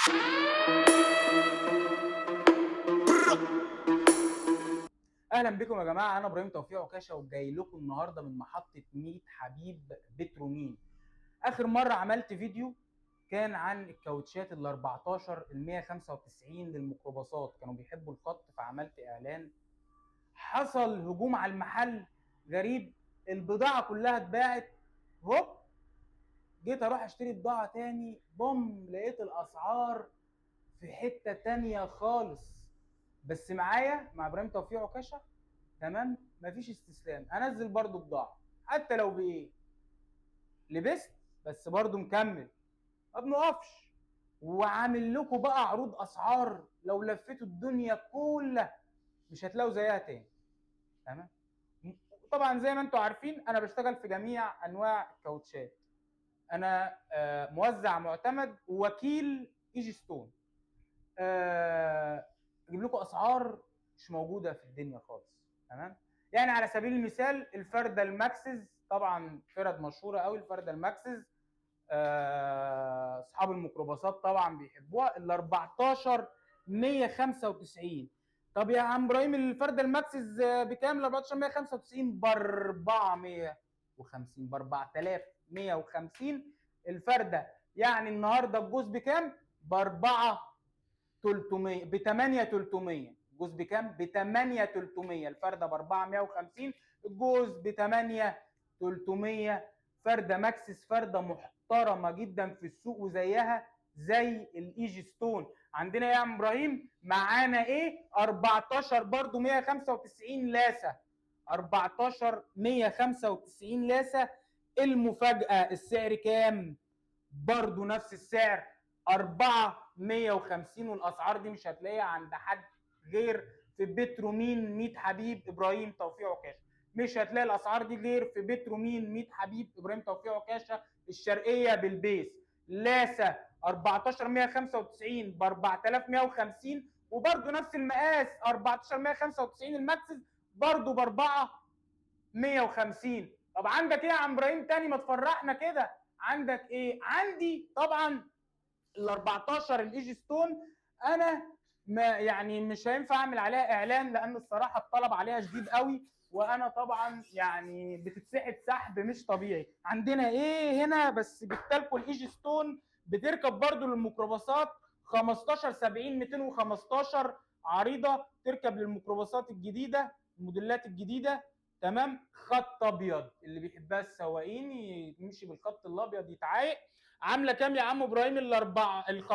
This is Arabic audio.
اهلا بكم يا جماعه، انا ابراهيم توفيق عكاشه وجاي لكم النهارده من محطه 100 حبيب بترومين. اخر مره عملت فيديو كان عن الكاوتشات ال 14 ال 195 للميكروباصات، كانوا بيحبوا الخط فعملت اعلان. حصل هجوم على المحل غريب، البضاعه كلها اتباعت. هوب، جيت اروح اشتري بضاعه تاني، بوم، لقيت الاسعار في حته تانيه خالص. بس معايا مع ابراهيم توفيق عكاشه تمام، مفيش استسلام، انزل برضو بضاعه حتى لو بايه. لبست بس برضو مكمل، ما بنقفش. وعامل لكم بقى عروض اسعار لو لفيتوا الدنيا كلها مش هتلاقوا زيها تاني. تمام. طبعا زي ما انتم عارفين انا بشتغل في جميع انواع الكاوتشات. انا موزع معتمد ووكيل ايجي ستون. اجيب لكم اسعار مش موجوده في الدنيا خالص. تمام. يعني على سبيل المثال الفرده الماكسز، طبعا فرد مشهوره قوي الفرده الماكسز، اصحاب الميكروباصات طبعا بيحبوها. ال 14 195. طب يا عم ابراهيم الفرده الماكسز بكام؟ ال 14 195 ب 450، ب 4150 الفرده. يعني النهارده الجوز بكام؟ ب 4 300، ب 8 300. الجوز بكام؟ ب 8 300. الفرده ب 450، الجوز ب 8 300. فرده ماكسس، فرده محترمه جدا في السوق وزيها زي الايجي ستون. عندنا يا عم ابراهيم معانا ايه؟ 14 برضو 195 لاسه. 14 195 لاسه. المفاجاه السعر كام؟ برضو نفس السعر 450. والاسعار دي مش هتلاقيها عند حد غير في بترومين 100 حبيب ابراهيم توفيق عكاشه. مش هتلاقي الاسعار دي غير في بترومين 100 حبيب ابراهيم توفيق عكاشه الشرقيه بالبيس. لاسه 14 195 ب 4150. وبرده نفس المقاس 14 195 الماكسس برده ب 450. طب عندك ايه يا عم ابراهيم تاني؟ ما تفرحنا كده. عندك ايه؟ عندي طبعا ال 14 الايجي ستون. انا ما يعني مش هينفع اعمل عليها اعلان لان الصراحه الطلب عليها شديد قوي، وانا طبعا يعني بتتسحب سحب مش طبيعي. عندنا ايه هنا؟ بس جبتلكوا الايجي ستون بتركب برضو للميكروباصات 15 70 215 عريضه، تركب للميكروباصات الجديده الموديلات الجديده. تمام. خط ابيض اللي بيحبها السواقين يمشي بالخط الابيض يتعايق. عامله كام يا عم ابراهيم؟ الاربعه ال